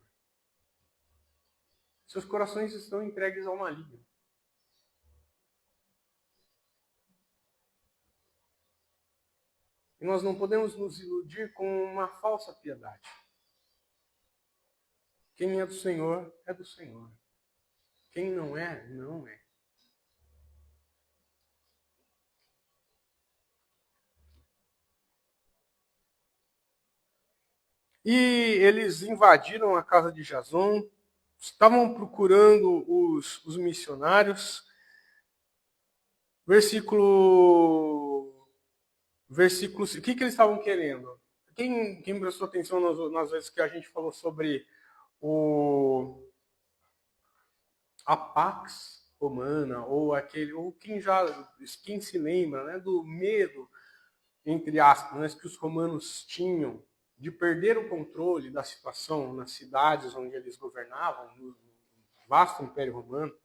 Seus corações estão entregues ao maligno. E nós não podemos nos iludir com uma falsa piedade. Quem é do Senhor, é do Senhor. Quem não é, não é. E eles invadiram a casa de Jason, estavam procurando os missionários. Versículo 5. O que eles estavam querendo? Quem prestou atenção nas vezes que a gente falou sobre a Pax Romana, ou quem se lembra, né, do medo, entre aspas, né, que os romanos tinham de perder o controle da situação nas cidades onde eles governavam, no vasto Império Romano,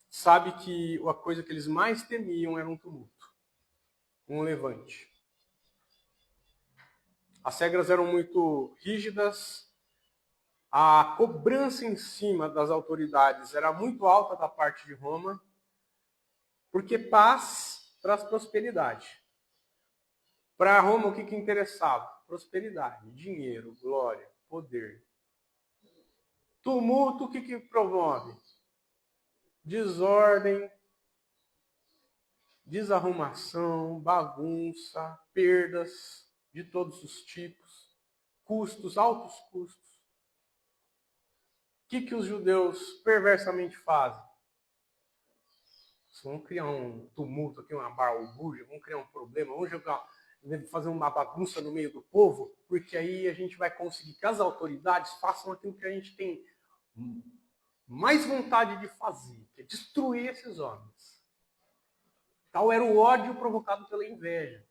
sabe que a coisa que eles mais temiam era um tumulto, um levante. As regras eram muito rígidas, a cobrança em cima das autoridades era muito alta da parte de Roma, porque paz traz prosperidade. Para Roma, o que interessava? Prosperidade, dinheiro, glória, poder. Tumulto, o que promove? Desordem, desarrumação, bagunça, perdas de todos os tipos, custos, altos custos. O que os judeus perversamente fazem? Vão criar um tumulto aqui, uma balbúrdia, vão criar um problema, fazer uma bagunça no meio do povo, porque aí a gente vai conseguir que as autoridades façam aquilo que a gente tem mais vontade de fazer, que é destruir esses homens. Tal era o ódio provocado pela inveja.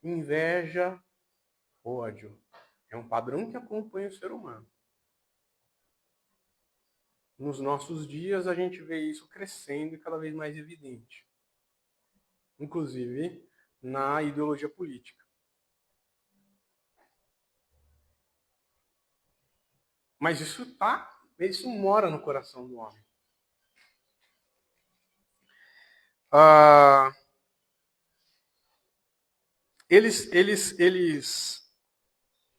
Inveja, ódio. É um padrão que acompanha o ser humano. Nos nossos dias, a gente vê isso crescendo e cada vez mais evidente. Inclusive, na ideologia política. Mas isso mora no coração do homem. Eles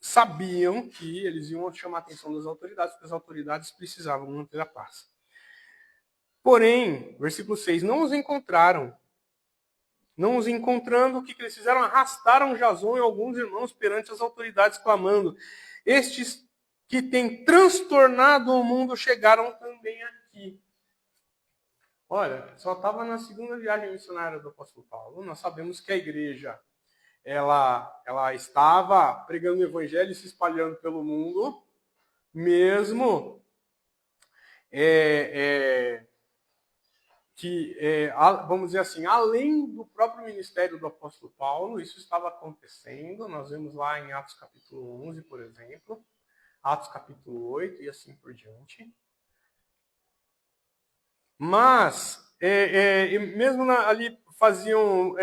sabiam que eles iam chamar a atenção das autoridades, porque as autoridades precisavam manter a paz. Porém, versículo 6, não os encontraram. Não os encontrando, o que eles fizeram? Arrastaram Jason e alguns irmãos perante as autoridades, clamando: estes que têm transtornado o mundo chegaram também aqui. Olha, só estava na segunda viagem missionária do apóstolo Paulo. Nós sabemos que a igreja ela estava pregando o evangelho e se espalhando pelo mundo, mesmo vamos dizer assim, além do próprio ministério do apóstolo Paulo, isso estava acontecendo. Nós vemos lá em Atos capítulo 11, por exemplo, Atos capítulo 8 e assim por diante. Mas, mesmo ali faziam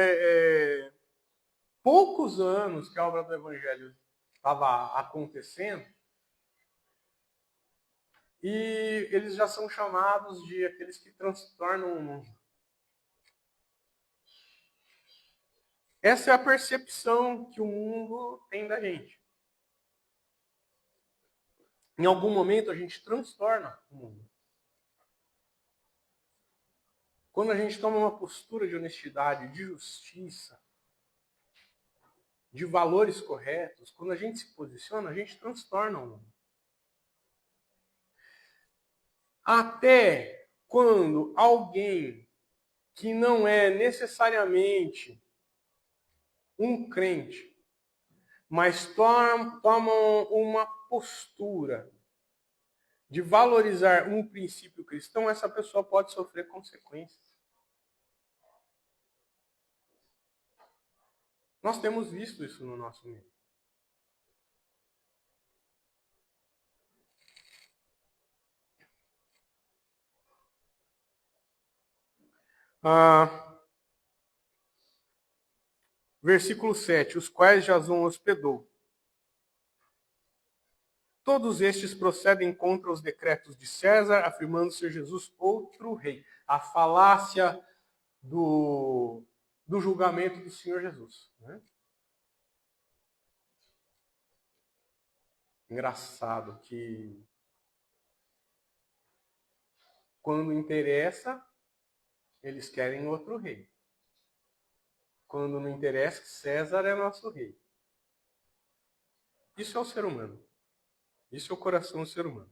poucos anos que a obra do evangelho estava acontecendo, e eles já são chamados de aqueles que transtornam o mundo. Essa é a percepção que o mundo tem da gente. Em algum momento a gente transtorna o mundo. quando a gente toma uma postura de honestidade, de justiça, de valores corretos, quando a gente se posiciona, a gente transtorna o mundo. Até quando alguém que não é necessariamente um crente, mas tomam uma postura de valorizar um princípio cristão, essa pessoa pode sofrer consequências. Nós temos visto isso no nosso meio. Versículo 7, os quais Jasão hospedou. Todos estes procedem contra os decretos de César, afirmando ser Jesus outro rei. A falácia do julgamento do Senhor Jesus. Né? Engraçado que quando interessa, eles querem outro rei. Quando não interessa, César é nosso rei. Isso é o ser humano. Isso é o coração do ser humano.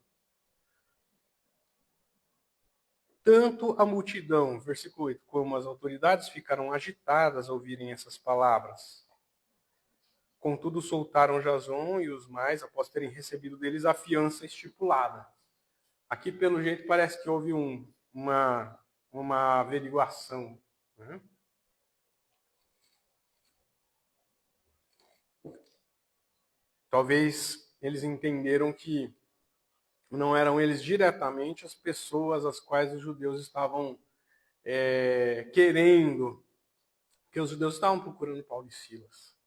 Tanto a multidão, versículo 8, como as autoridades ficaram agitadas ao ouvirem essas palavras. Contudo, soltaram Jasão e os mais, após terem recebido deles a fiança estipulada. Aqui, pelo jeito, parece que houve uma averiguação. Né? Talvez eles entenderam que não eram eles diretamente as pessoas às quais os judeus estavam querendo, que os judeus estavam procurando Paulo e Silas.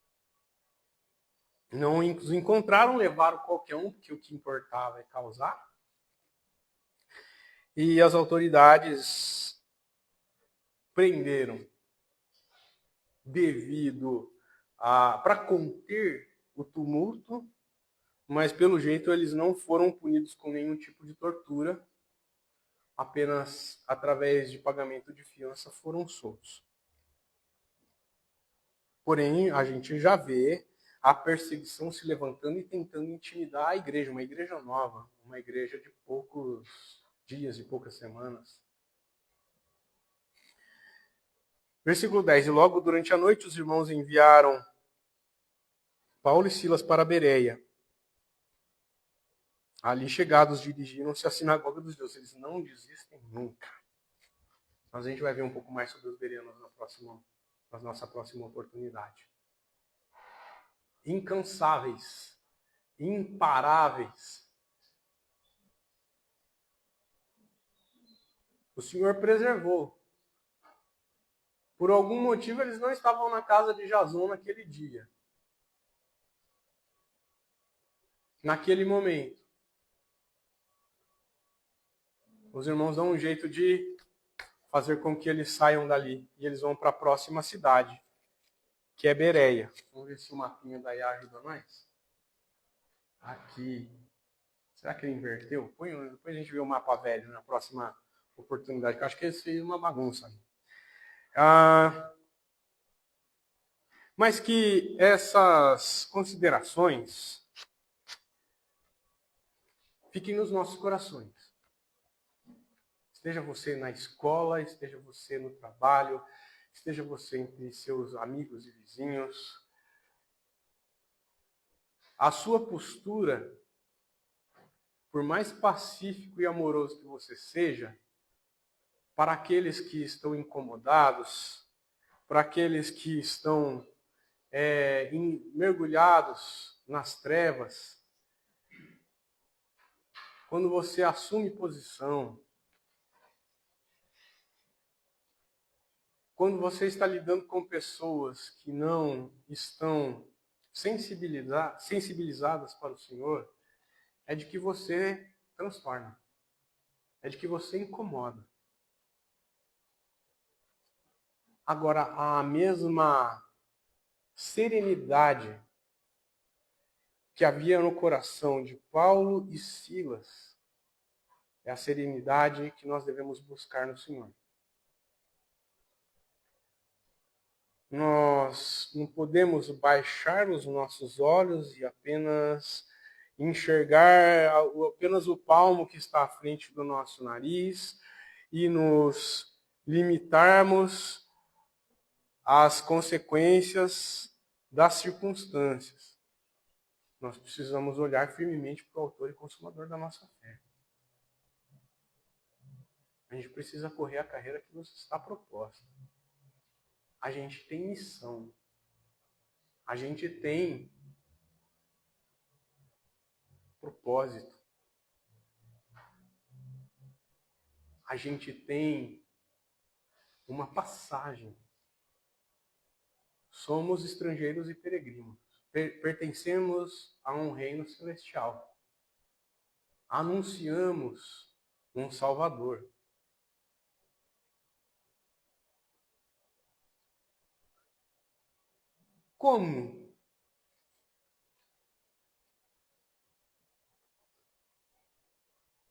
Não os encontraram, levaram qualquer um, porque o que importava é causar. E as autoridades prenderam para conter o tumulto, mas pelo jeito eles não foram punidos com nenhum tipo de tortura, apenas através de pagamento de fiança foram soltos. Porém, a gente já vê a perseguição se levantando e tentando intimidar a igreja, uma igreja nova, uma igreja de poucos dias, de poucas semanas. Versículo 10. E logo durante a noite os irmãos enviaram Paulo e Silas para Bereia. Ali chegados dirigiram-se à sinagoga dos judeus. Eles não desistem nunca. Mas a gente vai ver um pouco mais sobre os bereanos na nossa próxima oportunidade. Incansáveis, imparáveis. O Senhor preservou. Por algum motivo eles não estavam na casa de Jasão naquele dia. Naquele momento. Os irmãos dão um jeito de fazer com que eles saiam dali. E eles vão para a próxima cidade, que é Bereia. Vamos ver se o mapinha daí ajuda nós. Aqui. Será que ele inverteu? Depois a gente vê o mapa velho na próxima oportunidade, que eu acho que esse fez uma bagunça. Mas que essas considerações fiquem nos nossos corações. Esteja você na escola, esteja você no trabalho, esteja você entre seus amigos e vizinhos. A sua postura, por mais pacífico e amoroso que você seja, para aqueles que estão incomodados, para aqueles que estão mergulhados nas trevas, quando você assume posição, quando você está lidando com pessoas que não estão sensibilizadas para o Senhor, é de que você transtorna, é de que você incomoda. Agora, a mesma serenidade que havia no coração de Paulo e Silas é a serenidade que nós devemos buscar no Senhor. Nós não podemos baixar os nossos olhos e apenas enxergar apenas o palmo que está à frente do nosso nariz e nos limitarmos às consequências das circunstâncias. Nós precisamos olhar firmemente para o autor e consumador da nossa fé. A gente precisa correr a carreira que nos está proposta. A gente tem missão. A gente tem propósito. A gente tem uma passagem. Somos estrangeiros e peregrinos. Pertencemos a um reino celestial. Anunciamos um Salvador. Como?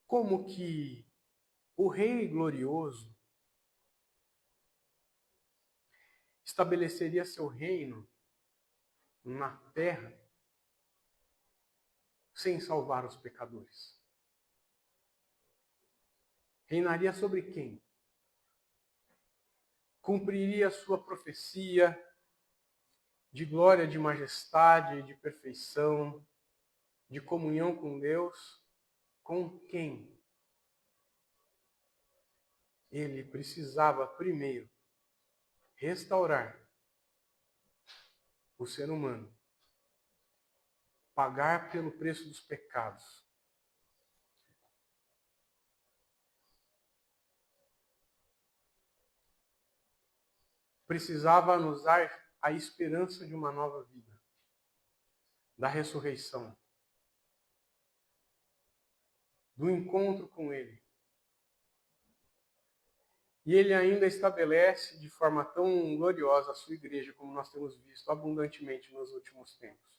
Como que o Rei glorioso estabeleceria seu reino na terra sem salvar os pecadores? Reinaria sobre quem? Cumpriria sua profecia de glória, de majestade, de perfeição, de comunhão com Deus? Com quem? Ele precisava primeiro restaurar o ser humano, pagar pelo preço dos pecados. Precisava nos dar a esperança de uma nova vida, da ressurreição, do encontro com Ele. E Ele ainda estabelece de forma tão gloriosa a sua igreja, como nós temos visto abundantemente nos últimos tempos.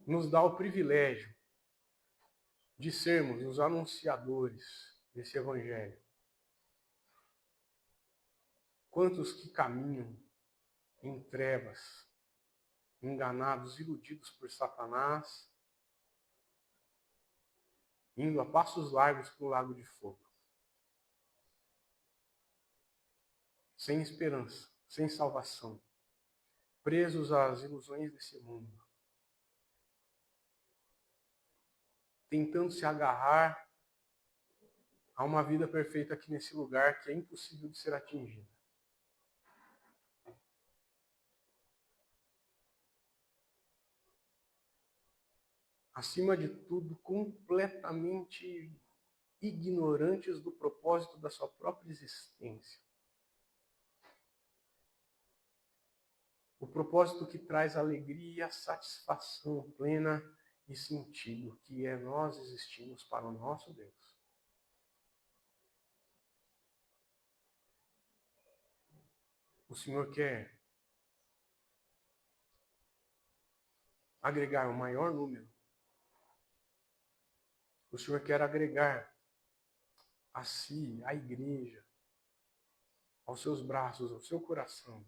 Nos dá o privilégio de sermos os anunciadores desse Evangelho. Quantos que caminham em trevas, enganados, iludidos por Satanás, indo a passos largos para o lago de fogo. Sem esperança, sem salvação, presos às ilusões desse mundo, tentando se agarrar a uma vida perfeita aqui nesse lugar que é impossível de ser atingida. Acima de tudo, completamente ignorantes do propósito da sua própria existência. O propósito que traz alegria, satisfação plena e sentido, que é nós existimos para o nosso Deus. O Senhor quer agregar o maior número. O Senhor quer agregar a si, a igreja, aos seus braços, ao seu coração.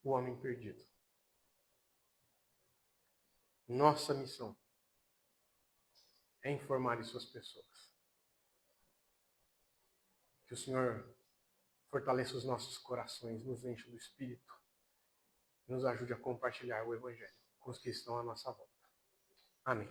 O homem perdido. Nossa missão é informar essas pessoas. Que o Senhor fortaleça os nossos corações, nos enche do Espírito, nos ajude a compartilhar o Evangelho com os que estão à nossa volta. Amém.